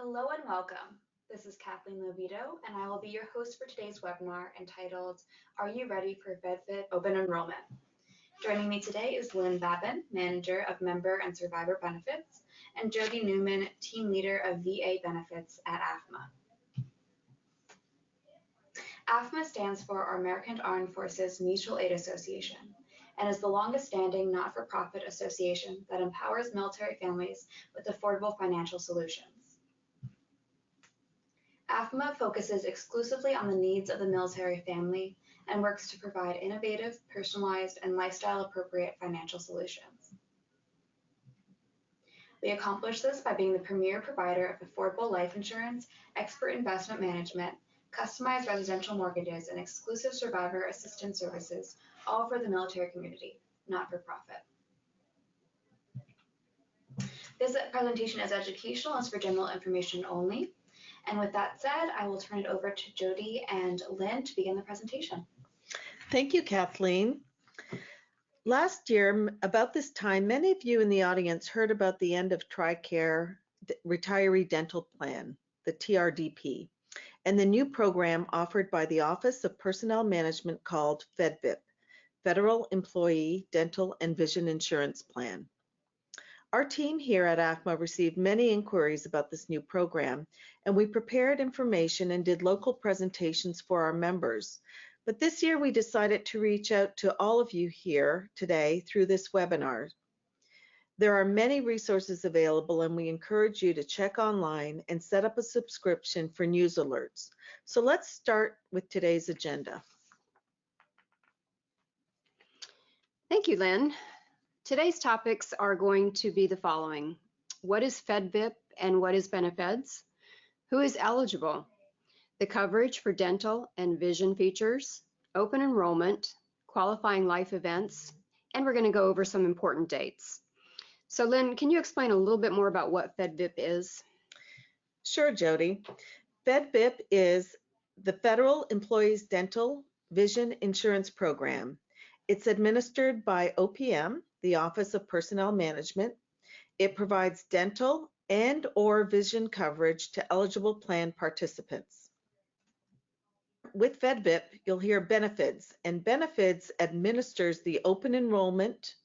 Hello and welcome. This is Kathleen Lobito, and I will be your host for today's webinar entitled, Are You Ready for FEDVIP Open Enrollment? Joining me today is Lynn Babin, Manager of Member and Survivor Benefits, and Jody Newman, Team Leader of VA Benefits at AFMAA. AFMAA stands for our American Armed Forces Mutual Aid Association and is the longest-standing not-for-profit association that empowers military families with affordable financial solutions. AFMAA focuses exclusively on the needs of the military family and works to provide innovative, personalized, and lifestyle-appropriate financial solutions. We accomplish this by being the premier provider of affordable life insurance, expert investment management, customized residential mortgages, and exclusive survivor assistance services, all for the military community, not for profit. This presentation is educational and is for general information only. And with that said, I will turn it over to Jody and Lynn to begin the presentation. Thank you, Kathleen. Last year, about this time, many of you in the audience heard about the end of TRICARE Retiree Dental Plan, the TRDP, and the new program offered by the Office of Personnel Management called FEDVIP, Federal Employee Dental and Vision Insurance Plan. Our team here at AFMAA received many inquiries about this new program, and we prepared information and did local presentations for our members. But this year we decided to reach out to all of you here today through this webinar. There are many resources available, and we encourage you to check online and set up a subscription for news alerts. So let's start with today's agenda. Thank you, Lynn. Today's topics are going to be the following. What is FEDVIP and what is BeneFEDS? Who is eligible? The coverage for dental and vision features, open enrollment, qualifying life events, and we're going to go over some important dates. So Lynn, can you explain a little bit more about what FEDVIP is? Sure, Jody. FEDVIP is the Federal Employees Dental Vision Insurance Program. It's administered by OPM, the Office of Personnel Management. It provides dental and/or vision coverage to eligible plan participants. With FEDVIP, you'll hear BeneFEDS, and BeneFEDS administers the open enrollment,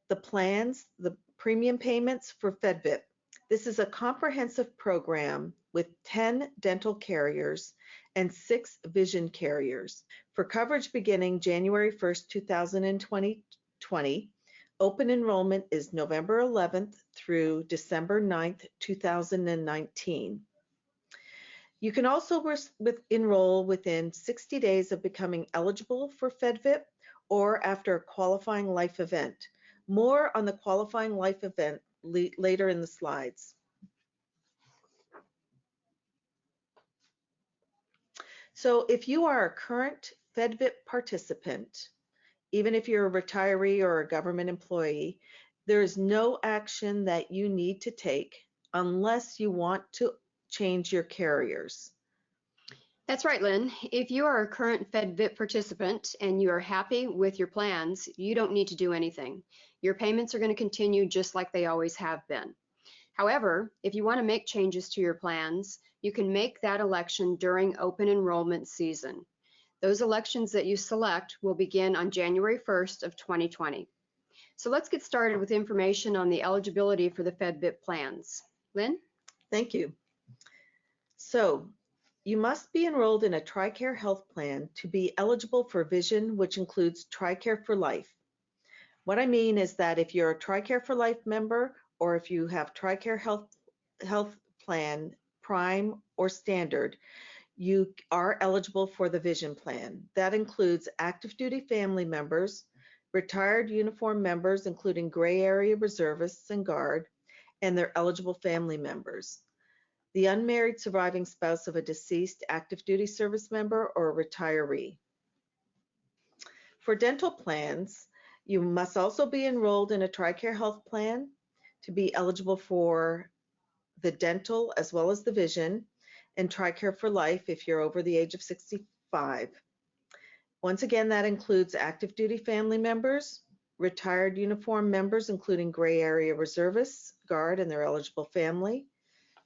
the plans, the premium payments for FEDVIP. This is a comprehensive program with 10 dental carriers and 6 vision carriers. For coverage beginning January 1st, 2020, open enrollment is November 11th through December 9th, 2019. You can also enroll within 60 days of becoming eligible for FEDVIP or after a qualifying life event. More on the qualifying life event later in the slides. So if you are a current FEDVIP participant, even if you're a retiree or a government employee, there is no action that you need to take unless you want to change your carriers. That's right, Lynn. If you are a current FEDVIP participant and you are happy with your plans, you don't need to do anything. Your payments are going to continue just like they always have been. However, if you want to make changes to your plans, you can make that election during open enrollment season. Those elections that you select will begin on January 1st of 2020. So let's get started with information on the eligibility for the FEDVIP plans. Lynn? Thank you. So you must be enrolled in a TRICARE health plan to be eligible for vision, which includes TRICARE for Life. What I mean is that if you're a TRICARE for Life member, or if you have TRICARE health plan, Prime or Standard, you are eligible for the vision plan. That includes active duty family members, retired uniform members, including gray area reservists and guard, and their eligible family members. The unmarried surviving spouse of a deceased active duty service member or a retiree. For dental plans, you must also be enrolled in a TRICARE health plan to be eligible for the dental as well as the vision, and TRICARE for Life if you're over the age of 65. Once again, that includes active duty family members, retired uniform members, including gray area reservists, guard, and their eligible family,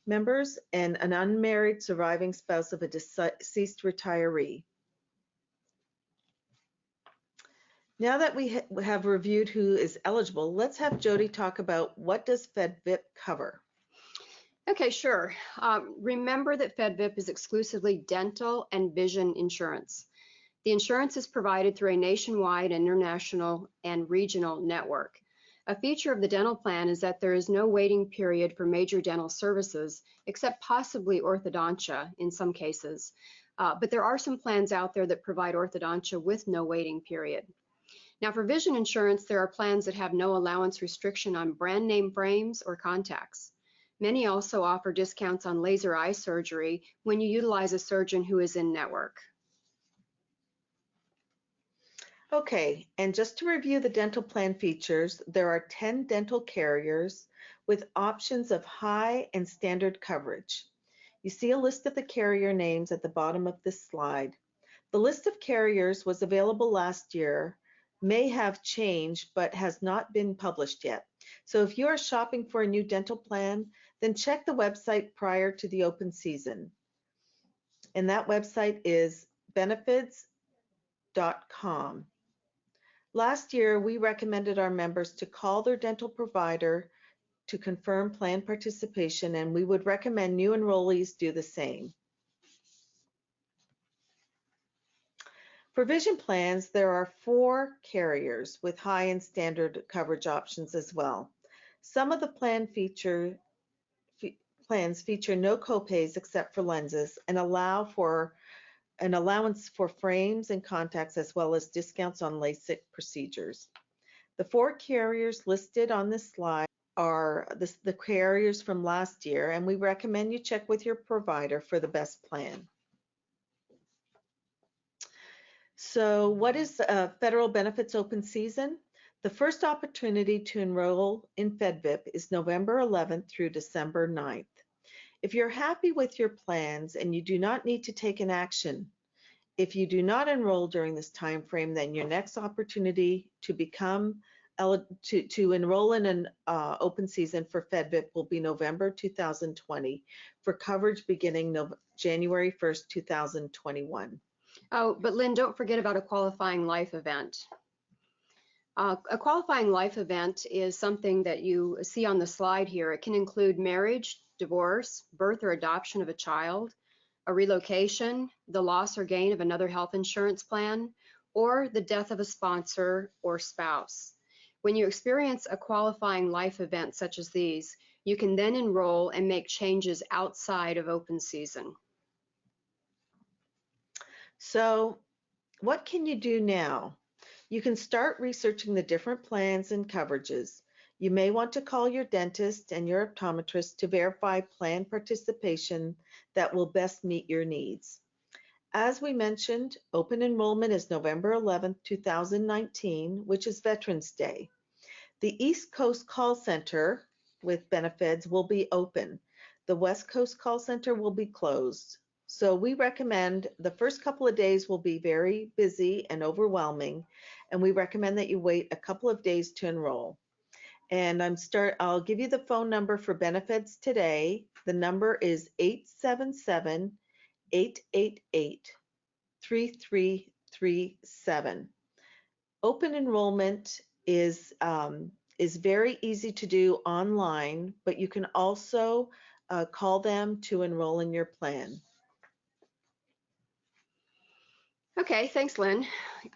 members and an unmarried surviving spouse of a deceased retiree. Now that we have reviewed who is eligible, let's have Jody talk about what does FEDVIP cover. Okay, sure. Remember that FEDVIP is exclusively dental and vision insurance. The insurance is provided through a nationwide, international, and regional network. A feature of the dental plan is that there is no waiting period for major dental services, except possibly orthodontia in some cases. But there are some plans out there that provide orthodontia with no waiting period. Now, for vision insurance, there are plans that have no allowance restriction on brand name frames or contacts. Many also offer discounts on laser eye surgery when you utilize a surgeon who is in network. Okay, and just to review the dental plan features, there are 10 dental carriers with options of high and standard coverage. You see a list of the carrier names at the bottom of this slide. The list of carriers was available last year, may have changed, but has not been published yet. So if you are shopping for a new dental plan, then check the website prior to the open season. And that website is benefits.com. Last year, we recommended our members to call their dental provider to confirm plan participation, and we would recommend new enrollees do the same. For vision plans, there are 4 carriers with high and standard coverage options as well. Some of the plans feature no copays except for lenses and allow for an allowance for frames and contacts as well as discounts on LASIK procedures. The 4 carriers listed on this slide are the carriers from last year, and we recommend you check with your provider for the best plan. So what is federal benefits open season? The first opportunity to enroll in FEDVIP is November 11th through December 9th. If you're happy with your plans and you do not need to take an action, if you do not enroll during this time frame, then your next opportunity to enroll in an open season for FEDVIP will be November 2020 for coverage beginning January 1st, 2021. Oh, but Lynn, don't forget about a qualifying life event. A qualifying life event is something that you see on the slide here. It can include marriage, divorce, birth or adoption of a child, a relocation, the loss or gain of another health insurance plan, or the death of a sponsor or spouse. When you experience a qualifying life event such as these, you can then enroll and make changes outside of open season. So what can you do now? You can start researching the different plans and coverages. You may want to call your dentist and your optometrist to verify plan participation that will best meet your needs. As we mentioned, open enrollment is November 11th, 2019, which is Veterans Day. The East Coast call center with BeneFeds will be open. The West Coast call center will be closed. So we recommend the first couple of days will be very busy and overwhelming, and we recommend that you wait a couple of days to enroll. And I'll give you the phone number for BeneFeds today. The number is 877-888-3337. Open enrollment is very easy to do online, but you can also call them to enroll in your plan. Okay, thanks, Lynn.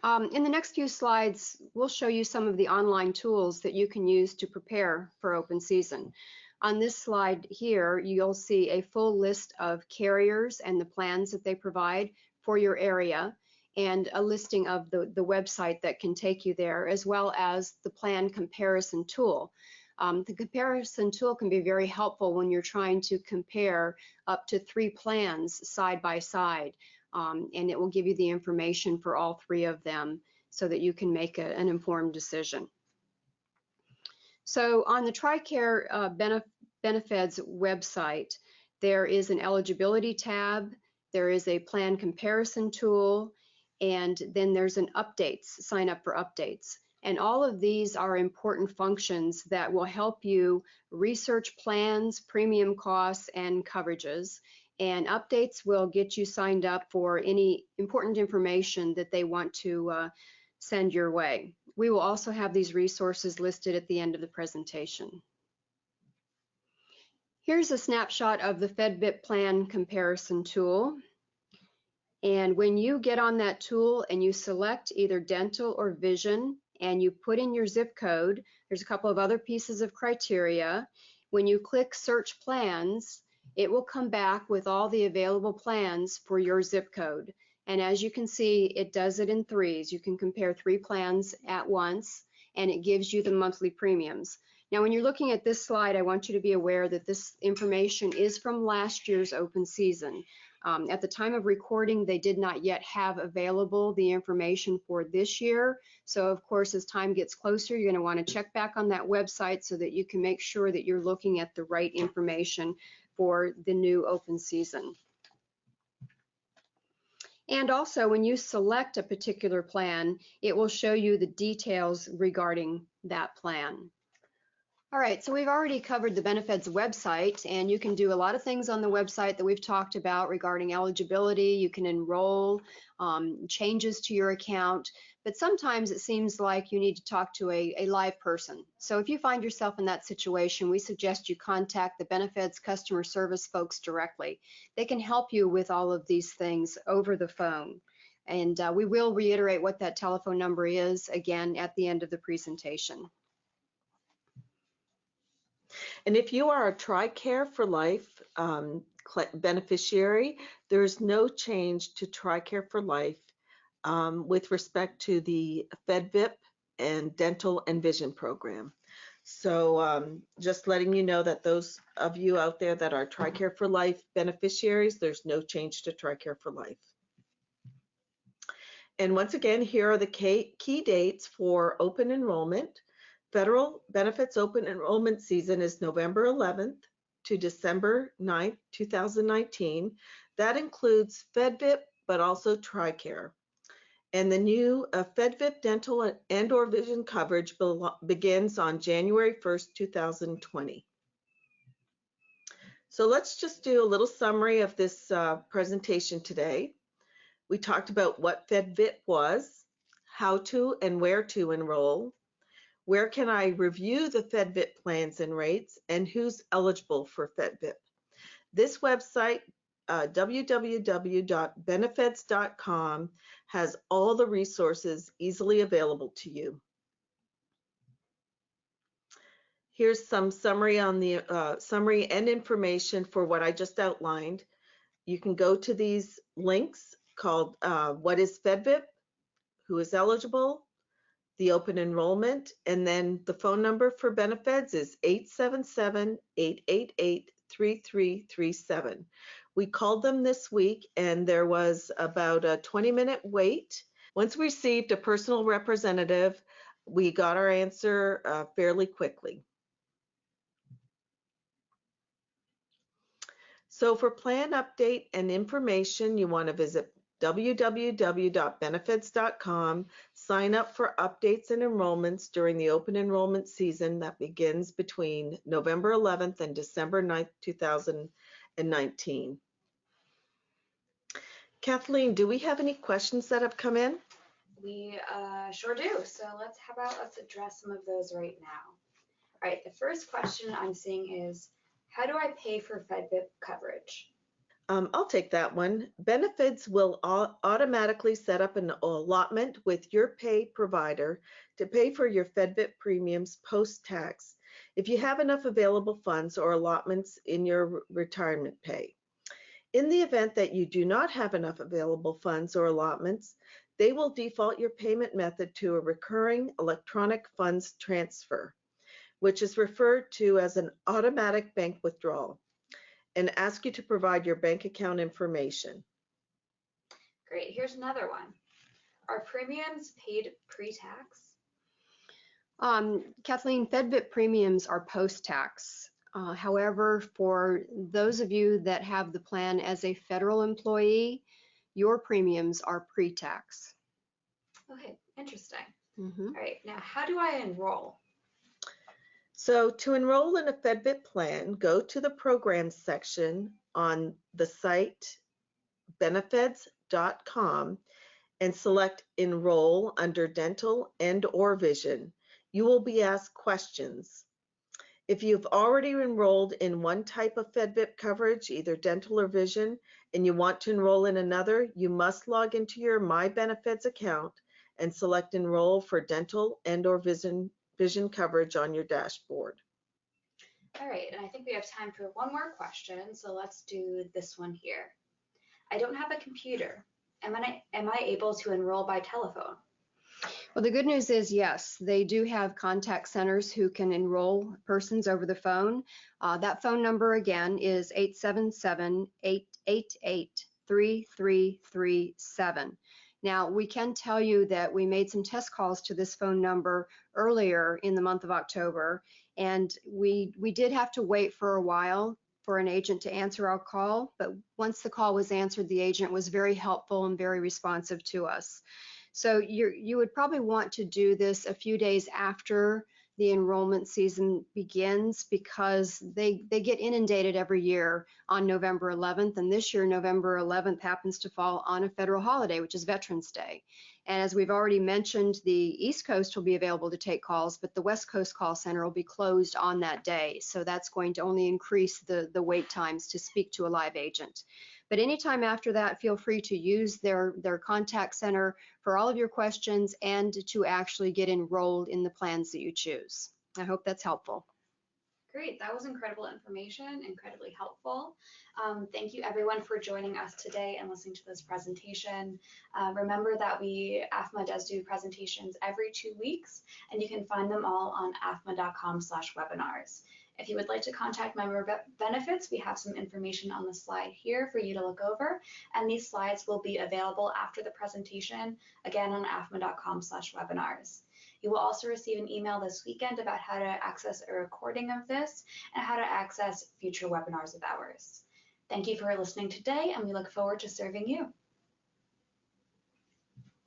In the next few slides, we'll show you some of the online tools that you can use to prepare for open season. On this slide here, you'll see a full list of carriers and the plans that they provide for your area, and a listing of the website that can take you there, as well as the plan comparison tool. The comparison tool can be very helpful when you're trying to compare up to 3 plans side by side. And it will give you the information for all 3 of them so that you can make an informed decision. So on the TRICARE BeneFeds website, there is an eligibility tab, there is a plan comparison tool, and then there's an updates, sign up for updates. And all of these are important functions that will help you research plans, premium costs, and coverages. And updates will get you signed up for any important information that they want to send your way. We will also have these resources listed at the end of the presentation. Here's a snapshot of the FEDVIP plan comparison tool. And when you get on that tool and you select either dental or vision and you put in your zip code, there's a couple of other pieces of criteria. When you click search plans, it will come back with all the available plans for your zip code. And as you can see, it does it in threes. You can compare 3 plans at once, and it gives you the monthly premiums. Now, when you're looking at this slide, I want you to be aware that this information is from last year's open season. At the time of recording, they did not yet have available the information for this year. So of course, as time gets closer, you're going to want to check back on that website so that you can make sure that you're looking at the right information for the new open season. And also, when you select a particular plan, it will show you the details regarding that plan. All right, so we've already covered the benefits website, and you can do a lot of things on the website that we've talked about regarding eligibility. You can enroll, changes to your account, but sometimes it seems like you need to talk to a live person. So if you find yourself in that situation, we suggest you contact the benefits customer service folks directly. They can help you with all of these things over the phone. And we will reiterate what that telephone number is again at the end of the presentation. And if you are a TRICARE for Life beneficiary, there's no change to TRICARE for Life with respect to the FEDVIP and dental and vision program. So just letting you know that those of you out there that are TRICARE for Life beneficiaries, there's no change to TRICARE for Life. And once again, here are the key dates for open enrollment. Federal benefits open enrollment season is November 11th to December 9th, 2019. That includes FEDVIP, but also TRICARE. And the new FEDVIP dental and or vision coverage begins on January 1st, 2020. So let's just do a little summary of this presentation today. We talked about what FEDVIP was, how to and where to enroll, where can I review the FEDVIP plans and rates, and who's eligible for FEDVIP. This website, www.benefits.com, has all the resources easily available to you. Here's some summary on the summary and information for what I just outlined. You can go to these links called What is FEDVIP, Who is Eligible, the open enrollment, and then the phone number for benefits is 877-888-3337. We called them this week and there was about a 20-minute wait. Once we received a personal representative, we got our answer fairly quickly. So for plan update and information, you want to visit www.benefits.com, sign up for updates and enrollments during the open enrollment season that begins between November 11th and December 9th, 2019. Kathleen, do we have any questions that have come in? We sure do. So let's address some of those right now. All right, the first question I'm seeing is, how do I pay for FEDVIP coverage? I'll take that one. Benefits will automatically set up an allotment with your pay provider to pay for your FEDVIP premiums post-tax if you have enough available funds or allotments in your retirement pay. In the event that you do not have enough available funds or allotments, they will default your payment method to a recurring electronic funds transfer, which is referred to as an automatic bank withdrawal, and ask you to provide your bank account information. Great, here's another one. Are premiums paid pre-tax? Kathleen, FEDVIP premiums are post-tax. However, for those of you that have the plan as a federal employee, your premiums are pre-tax. Okay, interesting. All right, now how do I enroll? So to enroll in a FEDVIP plan, go to the programs section on the site benefeds.com and select enroll under dental and/or vision. You will be asked questions. If you've already enrolled in one type of FEDVIP coverage, either dental or vision, and you want to enroll in another, you must log into your My Benefits account and select enroll for dental and/or vision coverage on your dashboard. All right, and I think we have time for one more question, so let's do this one here. I don't have a computer. Am I able to enroll by telephone? Well, the good news is yes, they do have contact centers who can enroll persons over the phone. That phone number again is 877-888-3337. Now, we can tell you that we made some test calls to this phone number earlier in the month of October, and we did have to wait for a while for an agent to answer our call, but once the call was answered, the agent was very helpful and very responsive to us. So you would probably want to do this a few days after the enrollment season begins, because they get inundated every year on November 11th, and this year November 11th happens to fall on a federal holiday, which is Veterans Day. And as we've already mentioned, the East Coast will be available to take calls, but the West Coast call center will be closed on that day. So that's going to only increase the wait times to speak to a live agent. But anytime after that, feel free to use their contact center for all of your questions and to actually get enrolled in the plans that you choose. I hope that's helpful. Great, that was incredible information, incredibly helpful. Thank you everyone for joining us today and listening to this presentation. Remember that AFMAA does do presentations every 2 weeks, and you can find them all on afmaa.com/webinars. If you would like to contact Member Benefits, we have some information on the slide here for you to look over, and these slides will be available after the presentation, again on afmaa.com/webinars. You will also receive an email this weekend about how to access a recording of this and how to access future webinars of ours. Thank you for listening today, and we look forward to serving you.